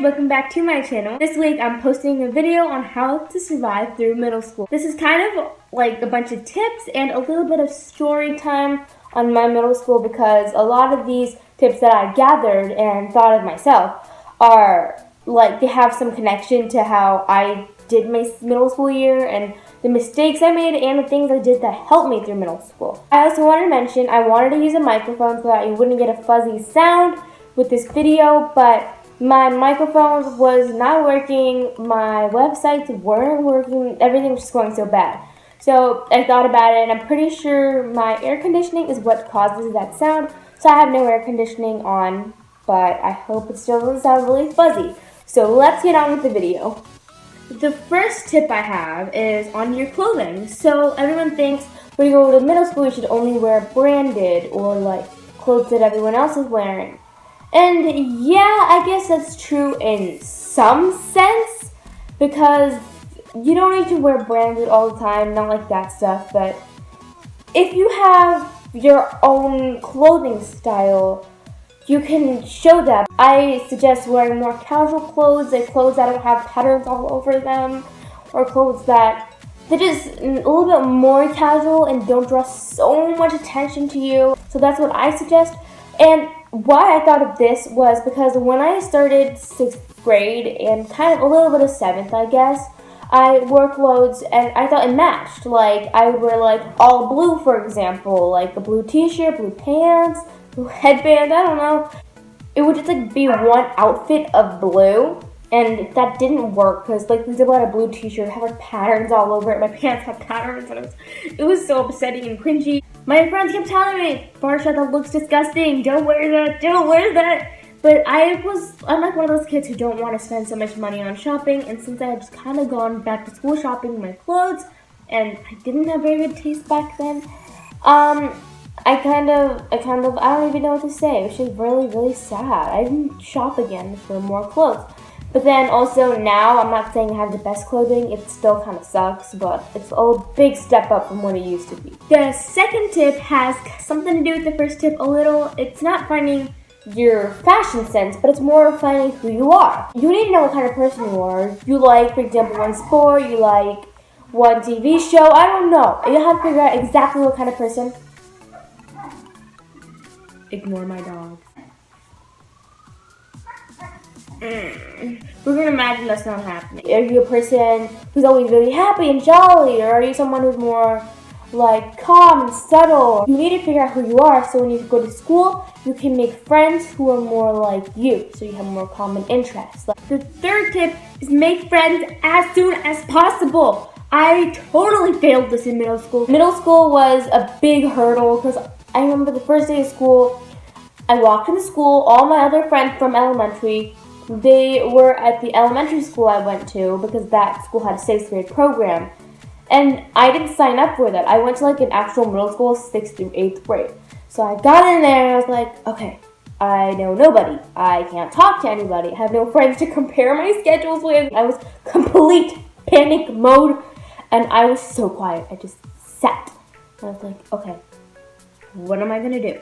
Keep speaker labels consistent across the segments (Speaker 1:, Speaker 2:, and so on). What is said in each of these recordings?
Speaker 1: welcome back to my channel. This week I'm posting a video on how to survive through middle school. This is kind of like a bunch of tips and a little bit of story time on my middle school because a lot of these tips that I gathered and thought of myself are like they have some connection to how I did my middle school year and the mistakes I made and the things I did that helped me through middle school. I also wanted to mention I wanted to use a microphone so that you wouldn't get a fuzzy sound with this video, but my microphone was not working, my websites weren't working, everything was just going so bad. So I thought about it and I'm pretty sure my air conditioning is what causes that sound. So I have no air conditioning on, but I hope it still doesn't sound really fuzzy. So let's get on with the video. The first tip I have is on your clothing. So everyone thinks when you go to middle school you should only wear branded or like clothes that everyone else is wearing. And yeah, I guess that's true in some sense because you don't need to wear branded all the time, not like that stuff, but if you have your own clothing style, you can show that. I suggest wearing more casual clothes, like clothes that don't have patterns all over them, or clothes that they're just a little bit more casual and don't draw so much attention to you. So that's what I suggest. And why I thought of this was because when I started 6th grade and kind of a little bit of 7th, I guess, I wore clothes and I thought it matched. Like I would wear like all blue, for example, like a blue t-shirt, blue pants, blue headband, I don't know. It would just like be one outfit of blue, and that didn't work because like for example, I had a blue t-shirt, had like patterns all over it. My pants had patterns and it was so upsetting and cringy. My friends kept telling me, Varsha, that looks disgusting, don't wear that, don't wear that. But I'm like one of those kids who don't want to spend so much money on shopping, and since I had just kind of gone back to school shopping my clothes, and I didn't have very good taste back then, I don't even know what to say. It was just really, really sad. I didn't shop again for more clothes. But then also now, I'm not saying I have the best clothing, it still kind of sucks, but it's a big step up from what it used to be. The second tip has something to do with the first tip a little. It's not finding your fashion sense, but it's more finding who you are. You need to know what kind of person you are. You like, for example, one sport, you like one TV show, I don't know. You have to figure out exactly what kind of person. Ignore my dog. We're gonna imagine that's not happening. Are you a person who's always really happy and jolly, or are you someone who's more like calm and subtle? You need to figure out who you are so when you go to school, you can make friends who are more like you, so you have more common interests. The third tip is make friends as soon as possible. I totally failed this in middle school. Middle school was a big hurdle because I remember the first day of school, I walked into school, all my other friends from elementary, they were at the elementary school I went to because that school had a 6th grade program. And I didn't sign up for that. I went to like an actual middle school, 6th through 8th grade. So I got in there and I was like, okay, I know nobody. I can't talk to anybody. I have no friends to compare my schedules with. I was complete panic mode and I was so quiet. I just sat. And I was like, okay, what am I gonna do?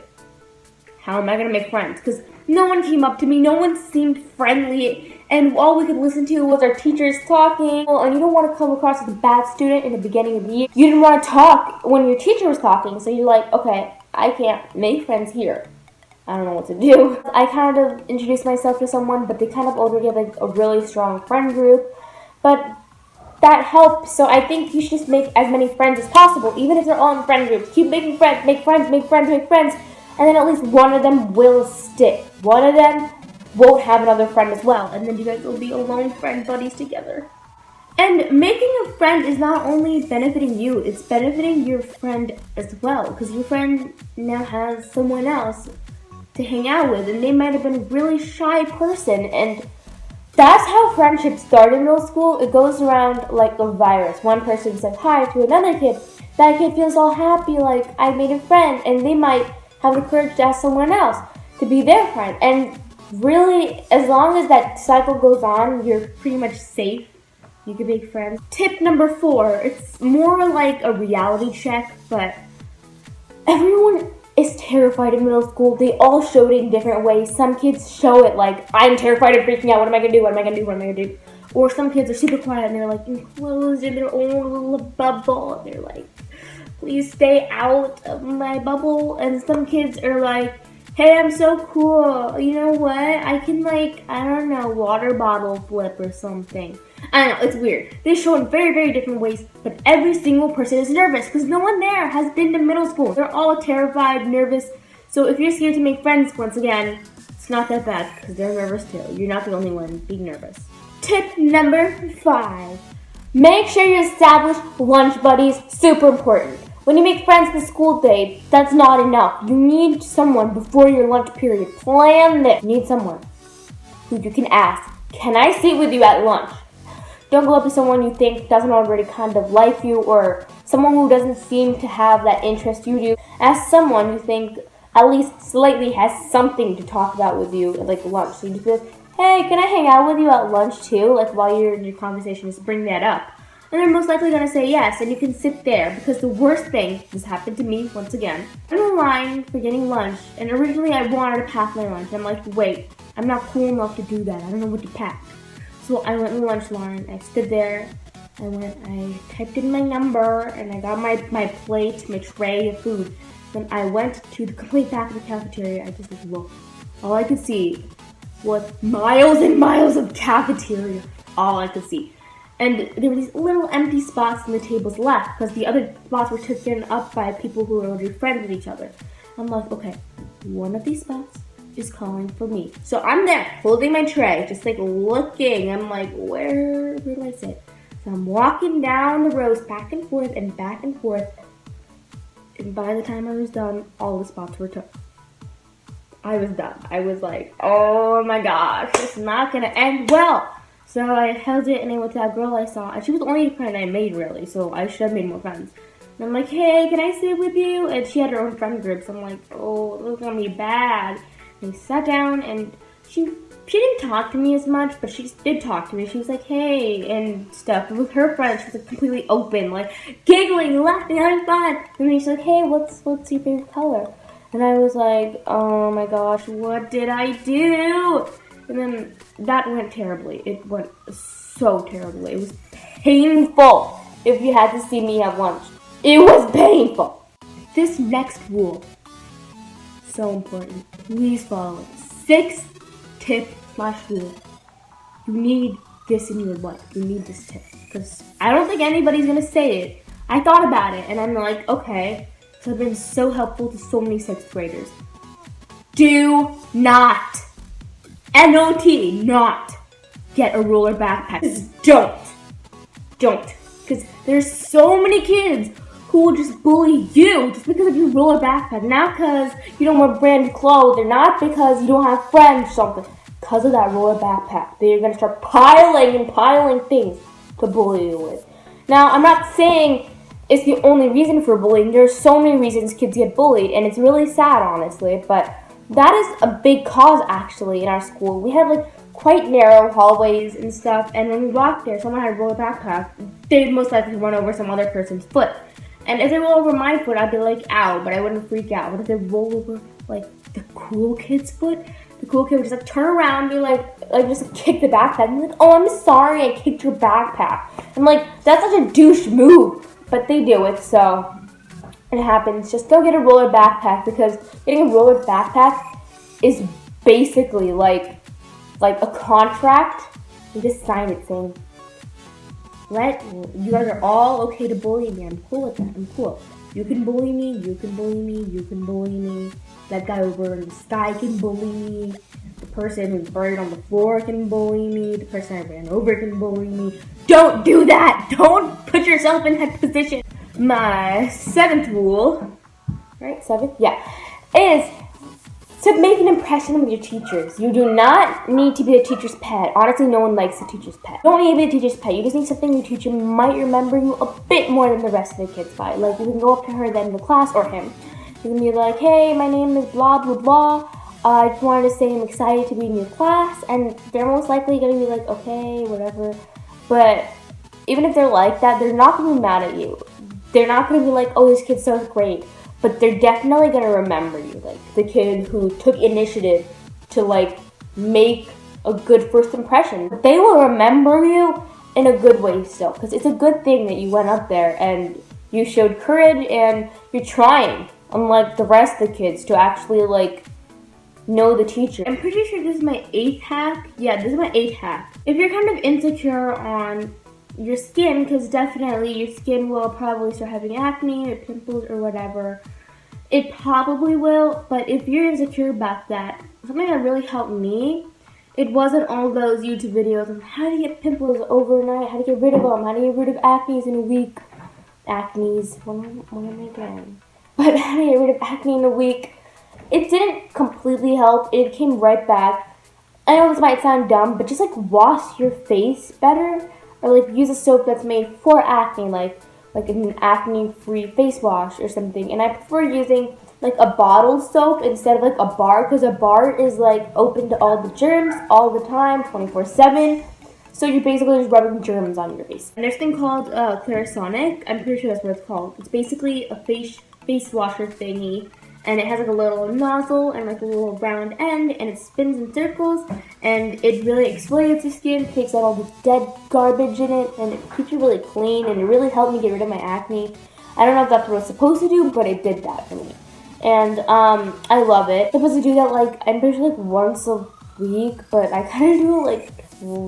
Speaker 1: How am I gonna make friends? Because no one came up to me, no one seemed friendly, and all we could listen to was our teachers talking. And you don't want to come across as a bad student in the beginning of the year. You didn't want to talk when your teacher was talking, so you're like, okay, I can't make friends here. I don't know what to do. I kind of introduced myself to someone, but they kind of already have like a really strong friend group. But that helped, so I think you should just make as many friends as possible, even if they're all in friend groups. Keep making friends, make friends, make friends, make friends. And then at least one of them will stick. One of them won't have another friend as well. And then you guys will be alone friend buddies together. And making a friend is not only benefiting you, it's benefiting your friend as well. Because your friend now has someone else to hang out with. And they might have been a really shy person. And that's how friendships start in middle school. It goes around like a virus. One person says hi to another kid. That kid feels all happy, like I made a friend. And they might have the courage to ask someone else to be their friend. And really, as long as that cycle goes on, you're pretty much safe. You can make friends. Tip number 4, it's more like a reality check, but everyone is terrified in middle school. They all showed it in different ways. Some kids show it like, I'm terrified and freaking out. What am I going to do? What am I going to do? What am I going to do? Or some kids are super quiet and they're like enclosed in their own little bubble. And they're like, please stay out of my bubble. And some kids are like, hey, I'm so cool. You know what? I can water bottle flip or something. I don't know, it's weird. They show in very, very different ways, but every single person is nervous because no one there has been to middle school. They're all terrified, nervous. So if you're scared to make friends, once again, it's not that bad because they're nervous too. You're not the only one being nervous. Tip number 5. Make sure you establish lunch buddies. Super important. When you make friends the school day, that's not enough. You need someone before your lunch period. Plan this. You need someone who you can ask, can I sit with you at lunch? Don't go up to someone you think doesn't already kind of like you or someone who doesn't seem to have that interest you do. Ask someone you think at least slightly has something to talk about with you at like lunch. So you just be like, hey, can I hang out with you at lunch too? Like while you're in your conversation, just bring that up. And they're most likely going to say yes, and you can sit there because the worst thing, this happened to me once again, I'm in line for getting lunch, and originally I wanted to pack my lunch. I'm like, wait, I'm not cool enough to do that. I don't know what to pack. So I went in the lunch line, I stood there, I typed in my number, and I got my plate, my tray of food. Then I went to the complete back of the cafeteria. I just looked. All I could see was miles and miles of cafeteria. All I could see. And there were these little empty spots in the tables left because the other spots were taken up by people who were already friends with each other. I'm like, okay, one of these spots is calling for me. So I'm there holding my tray, just like looking. I'm like, where do I sit? So I'm walking down the rows back and forth and back and forth. And by the time I was done, all the spots were took. I was done. I was like, oh my gosh, it's not gonna end well. So I held it and I went to that girl I saw, and she was the only friend I made really, so I should have made more friends. And I'm like, hey, can I sit with you? And she had her own friend group, so I'm like, oh, this is gonna be bad. And we sat down and she didn't talk to me as much, but she did talk to me. She was like, hey, and stuff. And with her friends, she was like completely open, like giggling, laughing, having fun. And then she's like, hey, what's your favorite color? And I was like, oh my gosh, what did I do? And then that went terribly. It went so terribly. It was painful if you had to see me at lunch. It was painful. This next rule, so important. Please follow it. 6th tip/rule. You need this in your life. You need this tip. Because I don't think anybody's going to say it. I thought about it and I'm like, okay. So I've been so helpful to so many 6th graders. Do not, N-O-T, not get a roller backpack. Just don't. Because there's so many kids who will just bully you just because of your roller backpack. Not because you don't wear brand new clothes, or not because you don't have friends or something. Because of that roller backpack. They're going to start piling things to bully you with. Now, I'm not saying it's the only reason for bullying. There's so many reasons kids get bullied, and it's really sad, honestly, but that is a big cause, actually, in our school. We had, quite narrow hallways and stuff, and when we walked there, someone had a roller backpack. They'd most likely run over some other person's foot. And if they roll over my foot, I'd be like, ow, but I wouldn't freak out. But if they roll over, the cool kid's foot, the cool kid would just, turn around and be like just kick the backpack. And be like, oh, I'm sorry, I kicked your backpack. I'm like, that's such a douche move. But they do it, so it happens. Just don't get a roller backpack, because getting a roller backpack is basically like a contract. You just sign it saying, you guys are all okay to bully me. I'm cool with that. I'm cool. You can bully me. You can bully me. You can bully me. That guy over in the sky can bully me. The person who's buried on the floor can bully me. The person I ran over can bully me. Don't do that. Don't put yourself in that position. My 7th rule, right? 7th? Yeah. Is to make an impression with your teachers. You do not need to be a teacher's pet. Honestly, no one likes a teacher's pet. You don't need to be a teacher's pet. You just need something your teacher might remember you a bit more than the rest of the kids by. You can go up to her then in the class, or him. You can be like, hey, my name is blah, blah, blah. I just wanted to say I'm excited to be in your class. And they're most likely going to be like, okay, whatever. But even if they're like that, they're not going to be mad at you. They're not going to be like, oh, this kid's so great. but they're definitely gonna remember you, like the kid who took initiative to like make a good first impression. But they will remember you in a good way still, because it's a good thing that you went up there and you showed courage and you're trying, unlike the rest of the kids, to actually like know the teacher. I'm pretty sure this is my 8th hack. Yeah, this is my 8th hack. If you're kind of insecure on your skin, because definitely your skin will probably start having acne or pimples or whatever, it probably will, but if you're insecure about that, something that really helped me, it wasn't all those YouTube videos on how to get pimples overnight, how to get rid of them, how to get rid of acne in a week. Acne's, what am I doing? But how to get rid of acne in a week. It didn't completely help. It came right back. I know this might sound dumb, but just like wash your face better, or like use a soap that's made for acne, like an acne-free face wash or something. And I prefer using like a bottled soap instead of like a bar, because a bar is like open to all the germs all the time, 24/7. So you're basically just rubbing germs on your face. And there's a thing called Clarisonic. I'm pretty sure that's what it's called. It's basically a face washer thingy, and it has like a little nozzle and like a little round end, and it spins in circles, and it really exfoliates your skin, takes out all the dead garbage in it, and it keeps you really clean, and it really helped me get rid of my acne. I don't know if that's what it's supposed to do, but it did that for me. And I love it. I'm supposed to do that like, I'm pretty sure like once a week, but I kind of do it like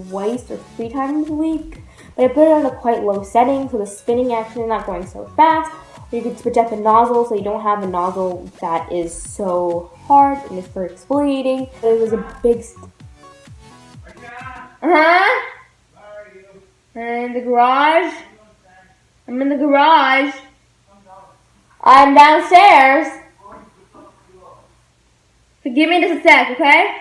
Speaker 1: twice or 3 times a week. But I put it on a quite low setting, so the spinning action is not going so fast. Or you could switch out the nozzle so you don't have a nozzle that is so hard and it's for exfoliating. But it was a big in the garage. I'm in the garage. I'm downstairs. So give me just a sec, okay?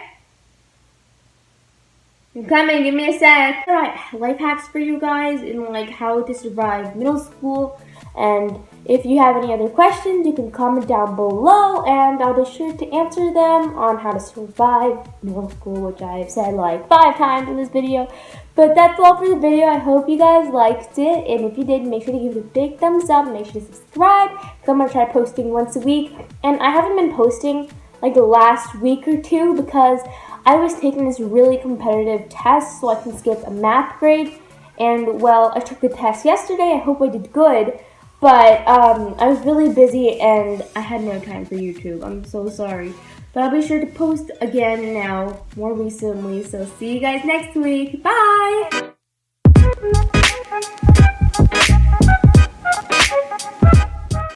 Speaker 1: I'm coming, give me a sec. Alright, life hacks for you guys in like how to survive middle school. And if you have any other questions, you can comment down below and I'll be sure to answer them on how to survive middle school, which I've said like 5 times in this video. But that's all for the video. I hope you guys liked it. And if you did, make sure to give it a big thumbs up. Make sure to subscribe, because I'm going to try posting once a week. And I haven't been posting like the last week or 2 because I was taking this really competitive test so I can skip a math grade. And well, I took the test yesterday. I hope I did good. But I was really busy and I had no time for YouTube. I'm so sorry. But I'll be sure to post again now, more recently. So see you guys next week. Bye!